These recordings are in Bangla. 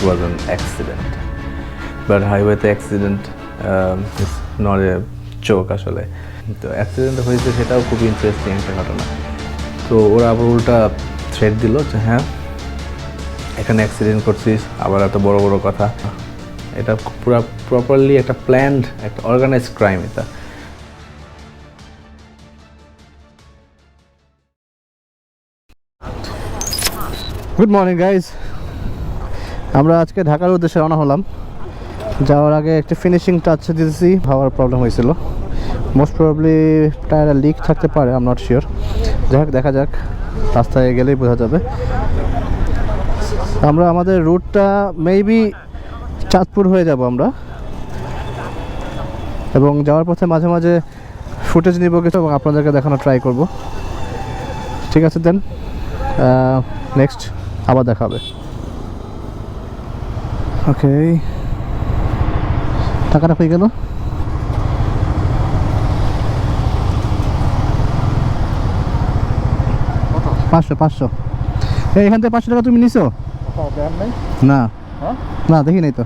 was an accident. But highway accident is not a joke আসলে। তো অ্যাক্সিডেন্ট হয়েছে সেটাও খুব ইন্টারেস্টিং একটা ঘটনা। তো ওরা আবার উল্টা থ্রেট দিল যে হ্যাঁ এখানে অ্যাক্সিডেন্ট করছিস, আবার এত বড় বড় কথা। এটা পুরো প্রপারলি একটা প্ল্যান্ড, একটা অর্গানাইজড ক্রাইম এটা। গুড মর্নিং গাইজ, আমরা আজকে ঢাকার উদ্দেশ্যে রওনা হলাম। যাওয়ার আগে একটা ফিনিশিং টাচ দিয়েছি, হাওয়ার প্রবলেম হয়েছিল। মোস্ট প্রবাবলি টায়ারে লিক থাকতে পারে, আই এম নট শিওর। যাই হোক দেখা যাক, রাস্তায় গেলেই বোঝা যাবে। আমরা আমাদের রুটটা মেবি চাঁদপুর হয়ে যাব আমরা, এবং যাওয়ার পথে মাঝে মাঝে ফুটেজ নিব কিছু এবং আপনাদেরকে দেখানো ট্রাই করব। ঠিক আছে দেন, নেক্সট আবার দেখা হবে। ওকে, টাকাটা হয়ে গেল। পাঁচশো এখান থেকে 500 টাকা তুমি নিছো? না না দেখি নাই তো।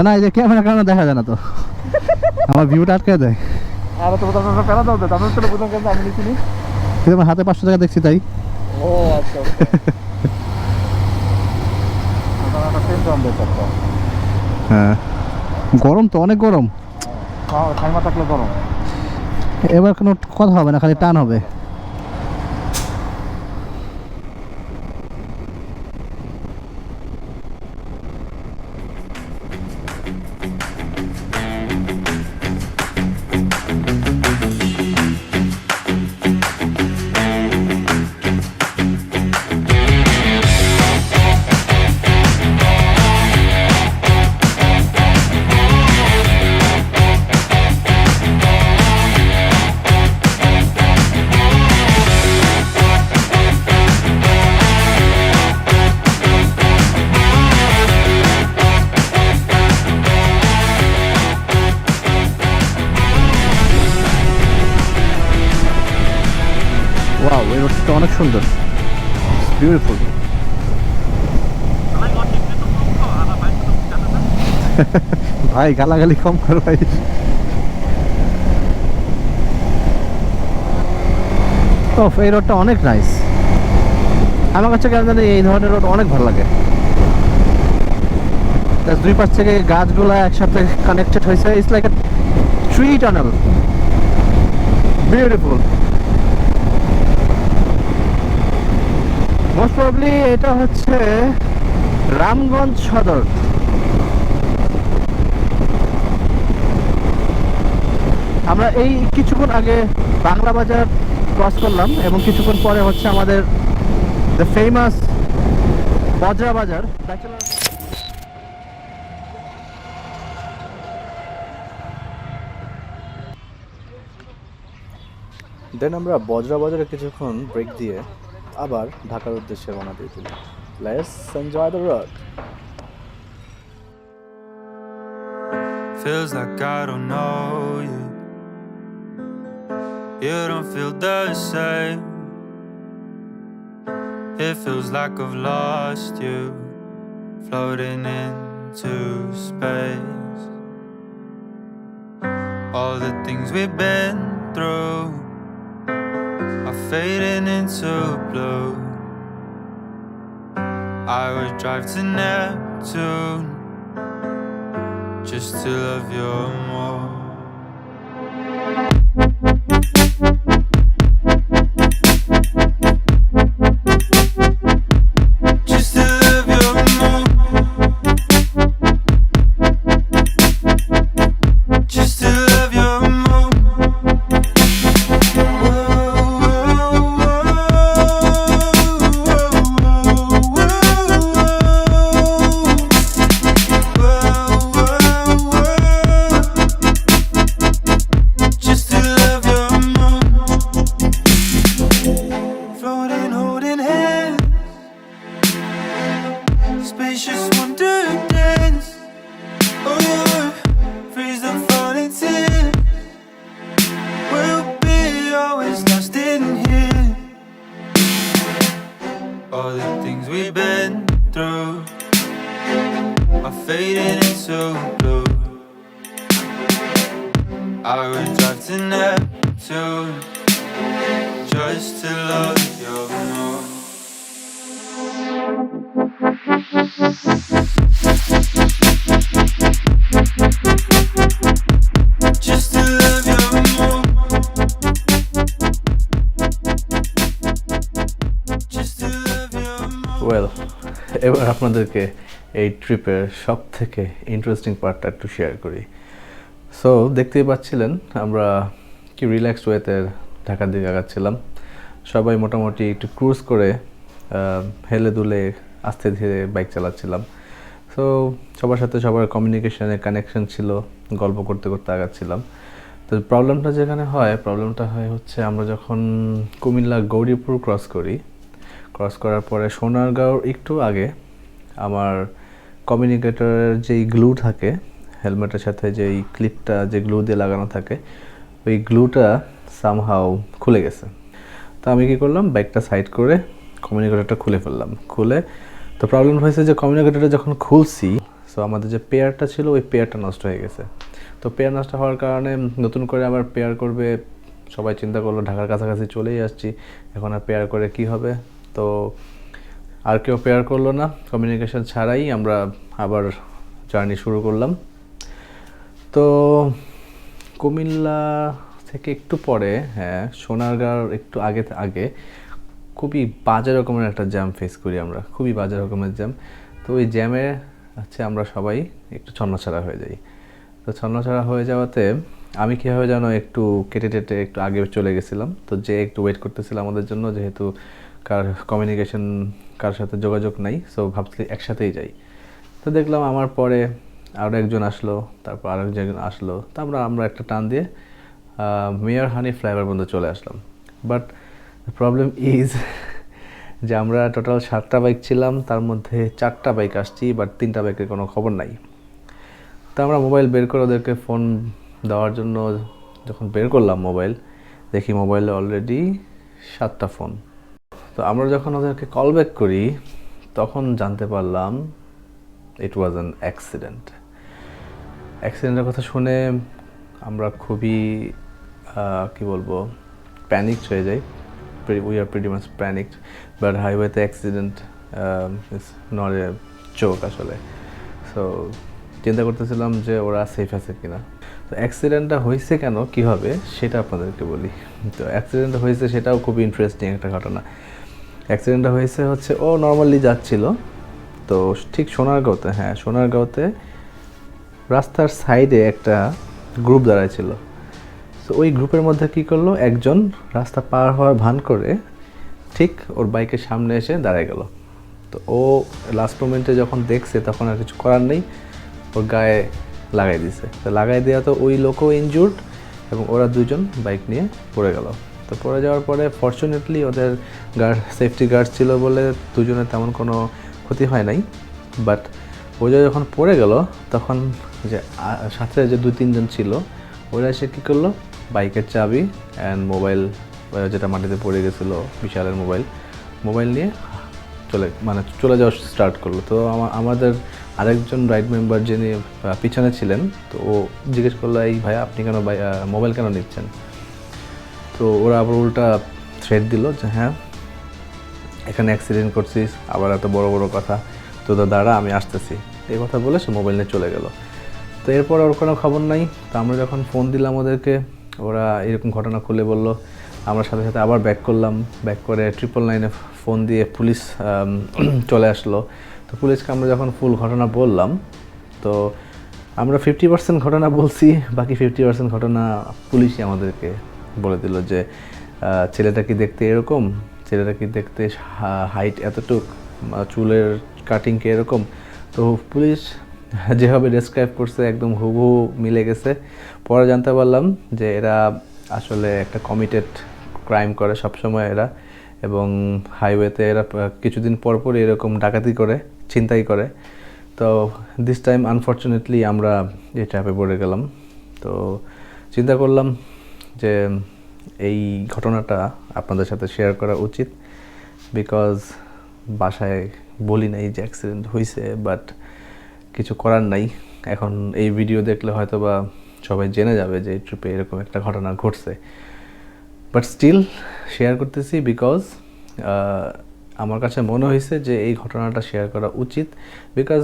না এই যে ক্যামেরা কারণে দেখা যায় না তো, আমার ভিউটা আটকে দেয়। আমার হাতে 500 টাকা দেখছি তাই। হ্যাঁ গরম তো, অনেক গরম। এবার কোনো কথা হবে না, খালি টান হবে। ওয়াও, এই রোডটা অনেক সুন্দর, বিউটিফুল। ভাই গালাগালি কম কর ভাই। এই রোডটা অনেক নাইস। আমার কাছে কেন জানি এই ধরনের রোড অনেক ভালো লাগে। দুই পাশ থেকে গাছগুলা একসাথে কানেক্টেড হয়েছে, it's like a tree tunnel, beautiful. Most probably এটা হচ্ছে রামগঞ্জ সদর। আমরা এই কিছুক্ষণ আগে বাংলা বাজার ক্রস করলাম এবং কিছুক্ষণ পরে হচ্ছে আমাদের দ্য ফেমাস বজরা বাজার। দেন আমরা বজরা বাজারে কিছুক্ষণ ব্রেক দিয়ে আবার ঢাকার উদ্দেশ্যে রওনা দিয়ে দিলাম। Let's enjoy the road. Feels like I don't know you. You don't feel the same. It feels like I've lost you, floating into space. All the things we've been through are fading into blue. I would drive to Neptune just to love you more. Just to love you more. Just to love you more. All the fading into blue. I would drive to Neptune just to love you more. Just to love you more. Just to love you more. Well, এবার আপনাদেরকে এই ট্রিপের সব থেকে ইন্টারেস্টিং পার্টটা একটু শেয়ার করি। সো দেখতেই পাচ্ছিলেন আমরা কি রিল্যাক্সড ওয়েতে ঢাকার দিকে আগাচ্ছিলাম। সবাই মোটামুটি একটু ক্রুজ করে হেলে দুলে আস্তে ধীরে বাইক চালাচ্ছিলাম। সো সবার সাথে সবার কমিউনিকেশনে কানেকশন ছিল, গল্প করতে করতে আগাচ্ছিলাম। তো প্রবলেমটা যেখানে হয়, প্রবলেমটা হয় হচ্ছে আমরা যখন কুমিল্লা গৌরীপুর ক্রস করার পরে সোনারগাঁওর একটু আগে আমার কমিউনিকেটরের যেই গ্লু থাকে হেলমেটের সাথে, যেই ক্লিপটা যে গ্লু দিয়ে লাগানো থাকে, ওই গ্লুটা সামহাও খুলে গেছে। তো আমি কী করলাম, বাইকটা সাইড করে কমিউনিকেটরটা খুলে ফেললাম। তো প্রবলেম হয়েছে যে কমিউনিকেটরটা যখন খুলছি, সো আমাদের যে পেয়ারটা ছিল ওই পেয়ারটা নষ্ট হয়ে গেছে। তো পেয়ার নষ্ট হওয়ার কারণে নতুন করে আবার পেয়ার করবে, সবাই চিন্তা করলো ঢাকার কাছাকাছি চলেই আসছি, এখন আর পেয়ার করে কি হবে। তো আর কেউ পেয়ার করলো না, কমিউনিকেশন ছাড়াই আমরা আবার জার্নি শুরু করলাম। তো কুমিল্লা থেকে একটু পরে, হ্যাঁ, সোনারগাঁর একটু আগে খুবই বাজে রকমের একটা জ্যাম ফেস করি আমরা, খুবই বাজে রকমের জ্যাম। তো ওই জ্যামে আমরা সবাই একটু ছন্নছাড়া হয়ে যাই। তো ছন্নছাড়া হয়ে যাওয়াতে আমি কীভাবে যেন একটু কেটে একটু আগে চলে গেছিলাম। তো যে একটু ওয়েট করতেছিল আমাদের জন্য, যেহেতু কার সাথে যোগাযোগ নাই, সো ভাবছি একসাথেই যাই। তো দেখলাম আমার পরে আরও একজন আসলো, তারপর আরও একজন আসলো। তো আমরা একটা টান দিয়ে মেয়র হানি ফ্লাইওভার পর্যন্ত চলে আসলাম। বাট প্রবলেম ইজ যে আমরা টোটাল 7টা বাইক ছিলাম, তার মধ্যে 4টা বাইক আসছি, বাট 3টা বাইকের কোনো খবর নাই। তো আমরা মোবাইল বের করে ওদেরকে ফোন দেওয়ার জন্য যখন বের করলাম মোবাইল, দেখি মোবাইলে অলরেডি 7টা ফোন। তো আমরা যখন ওদেরকে কল ব্যাক করি তখন জানতে পারলাম ইট ওয়াজ অ্যান অ্যাক্সিডেন্টের কথা শুনে আমরা খুবই কি বলবো, প্যানিকড হয়ে যাই। We are pretty much panicked, but হাইওয়েতে accident is not a joke আসলে। সো চিন্তা করতেছিলাম যে ওরা সেফ আছে কিনা। তো অ্যাক্সিডেন্টটা হয়েছে কেন, কীভাবে, সেটা আপনাদেরকে বলি। তো অ্যাক্সিডেন্টটা হয়েছে সেটাও খুবই ইন্টারেস্টিং একটা ঘটনা। অ্যাক্সিডেন্টটা হয়েছে হচ্ছে ও নর্মালি যাচ্ছিল, তো ঠিক সোনারগাঁওতে রাস্তার সাইডে একটা গ্রুপ দাঁড়ায় ছিল। তো ওই গ্রুপের মধ্যে কী করলো, একজন রাস্তা পার হওয়ার ভান করে ঠিক ওর বাইকের সামনে এসে দাঁড়ায় গেল। তো ও লাস্ট মোমেন্টে যখন দেখছে তখন আর কিছু করার নেই, ওর গায়ে লাগাই দিছে। তো লাগাই দেওয়া তো ওই লোকও ইনজুর্ড এবং ওরা দুজন বাইক নিয়ে পড়ে গেল। তো পড়ে যাওয়ার পরে ফরচুনেটলি ওদের সেফটি গার্ড ছিল বলে দুজনের তেমন কোনো ক্ষতি হয় নাই। বাট ওরা যখন পড়ে গেল তখন যে সাথে যে 2-3 জন ছিল, ওরা এসে কী করলো, বাইকের চাবি অ্যান্ড মোবাইল, যেটা মাটিতে পড়ে গেছিলো বিশালের মোবাইল নিয়ে চলে যাওয়া স্টার্ট করলো। তো আমাদের আরেকজন রাইড মেম্বার যিনি পিছনে ছিলেন, তো ও জিজ্ঞেস করলো, এই ভাইয়া আপনি কেন মোবাইল কেন নিচ্ছেন? তো ওরা আবার উল্টা থ্রেট দিল যে হ্যাঁ এখানে অ্যাক্সিডেন্ট করছিস, আবার এত বড় বড় কথা, তো দাঁড়া আমি আসতেছি, এই কথা বলে সে মোবাইল নিয়ে চলে গেল। তো এরপর ওর কোনো খবর নাই। তো আমরা যখন ফোন দিলাম ওদেরকে, ওরা এরকম ঘটনা খুলে বললো। আমরা সাথে সাথে আবার ব্যাক করে 999-এ ফোন দিয়ে পুলিশ চলে আসলো। তো পুলিশকে আমরা যখন ফুল ঘটনা বললাম, তো আমরা 50% ঘটনা বলছি, বাকি 50% ঘটনা পুলিশই আমাদেরকে বলে দিল যে ছেলেটা কি দেখতে এরকম, ছেলেটা কি দেখতে হাইট এতটুক, চুলের কাটিংকে এরকম। তো পুলিশ যেভাবে ডেসক্রাইব করছে একদম হুবহু মিলে গেছে। পরে জানতে পারলাম যে এরা আসলে একটা কমিটেড ক্রাইম করে সবসময় এরা, এবং হাইওয়েতে এরা কিছুদিন পরপরই এরকম ডাকাতি করে, ছিনতাই করে। তো দিস টাইম আনফর্চুনেটলি আমরা এই ট্র্যাপে পড়ে গেলাম। তো চিন্তা করলাম যে এই ঘটনাটা আপনাদের সাথে শেয়ার করা উচিত, বিকজ বাসায় বলি নাই যে অ্যাক্সিডেন্ট হয়েছে, বাট কিছু করার নাই। এখন এই ভিডিও দেখলে হয়তো বা সবাই জেনে যাবে যে এই ট্রিপে এরকম একটা ঘটনা ঘটছে, বাট স্টিল শেয়ার করতেছি বিকজ আমার কাছে মনে হয়েছে যে এই ঘটনাটা শেয়ার করা উচিত। বিকজ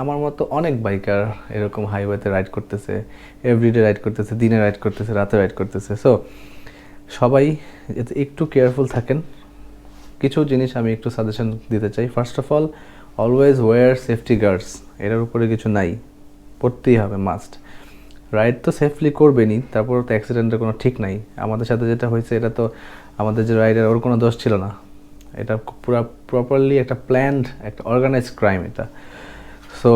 আমার মতো অনেক বাইকার এরকম হাইওয়েতে রাইড করতেছে, এভরিডে রাইড করতেছে, দিনে রাইড করতেছে, রাতে রাইড করতেছে। সো সবাই একটু কেয়ারফুল থাকেন। কিছু জিনিস আমি একটু সাজেশন দিতে চাই। First of all, always wear safety guards, এটার উপরে কিছু নাই, পড়তেই হবে, মাস্ট। রাইড তো সেফলি করবেনই, তারপর তো অ্যাক্সিডেন্টের কোনো ঠিক নাই। আমাদের সাথে যেটা হয়েছে এটা তো আমাদের যে রাইডার, ওর কোনো দোষ ছিল না। এটা পুরো প্রপারলি একটা প্ল্যান্ড, একটা অর্গানাইজড ক্রাইম এটা। সো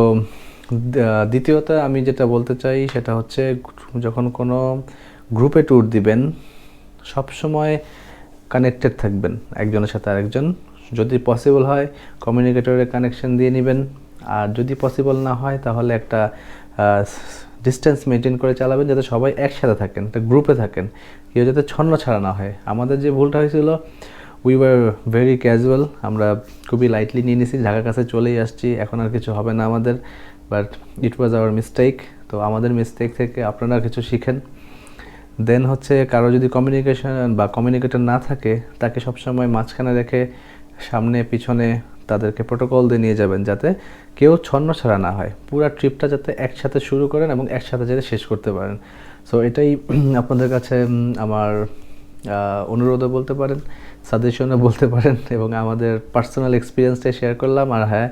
দ্বিতীয়ত আমি যেটা বলতে চাই সেটা হচ্ছে, যখন কোনো গ্রুপে ট্যুর দিবেন সবসময় কানেক্টেড থাকবেন একজনের সাথে আরেকজন। যদি পসিবল হয় কমিউনিকেটরের কানেকশন দিয়ে নেবেন, আর যদি পসিবল না হয় তাহলে একটা ডিস্টেন্স মেনটেন করে চালাবেন, যাতে সবাই একসাথে থাকেন, একটা গ্রুপে থাকেন, কেউ যাতে ছন্ন ছাড়া না হয়। আমাদের যে ভুলটা হয়েছিল, উই ওয়ার ভেরি ক্যাজুয়াল, আমরা খুবই লাইটলি নিয়ে নিয়েছি, ঢাকার কাছে চলেই আসছি, এখন আর কিছু হবে না আমাদের, but it was our mistake. তো আমাদের মিস্টেক থেকে আপনারা কিছু শিখেন। দেন হচ্ছে, কারো যদি কমিউনিকেশন বা কমিউনিকেটর না থাকে, তাকে সবসময় মাঝখানে রেখে সামনে পিছনে তাদেরকে প্রোটোকল দিয়ে নিয়ে যাবেন, যাতে কেউ ছন্ন ছাড়া না হয়। পুরো ট্রিপটা যাতে একসাথে শুরু করেন এবং একসাথে যাতে শেষ করতে পারেন। সো এটাই আপনাদের কাছে আমার অনুরোধও বলতে পারেন, সাজেশনও বলতে পারেন, এবং আমাদের পার্সোনাল এক্সপিরিয়েন্সটাই শেয়ার করলাম। আর হ্যাঁ,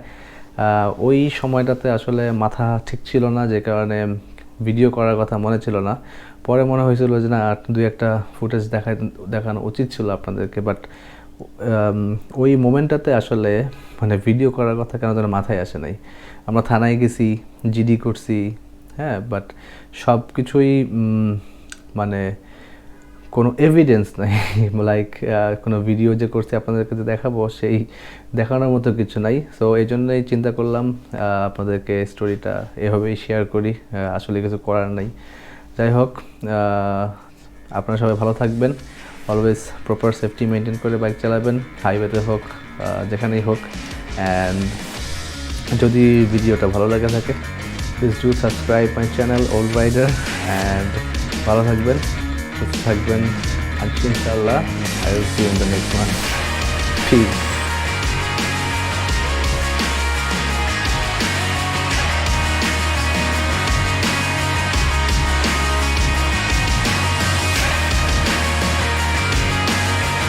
ওই সময়টাতে আসলে মাথা ঠিক ছিল না, যে কারণে ভিডিও করার কথা মনে ছিল না। পরে মনে হয়েছিল যে না, দুই একটা ফুটেজ দেখানো উচিত ছিল আপনাদেরকে, বাট ওই মোমেন্টটাতে আসলে মানে ভিডিও করার কথা কেন যেন মাথায় আসে নাই। আমরা থানায় গেছি, জিডি করছি, হ্যাঁ, বাট সব কিছুই মানে কোনো এভিডেন্স নাই। লাইক কোনো ভিডিও যে করছি আপনাদেরকে যে দেখাবো, সেই দেখানোর মতো কিছু নাই। সো এই জন্যই চিন্তা করলাম আপনাদেরকে স্টোরিটা এভাবেই শেয়ার করি, আসলে কিছু করার নাই। যাই হোক, আপনারা সবাই ভালো থাকবেন, অলওয়েজ প্রপার সেফটি মেনটেন করে বাইক চালাবেন, হাইওয়েতে হোক, যেখানেই হোক। অ্যান্ড যদি ভিডিওটা ভালো লাগে থাকে, please do subscribe my channel Old Rider. And ভালো থাকবেন, সুস্থ থাকবেন, ইনশাআল্লাহ। I will see you in the next one. Piece.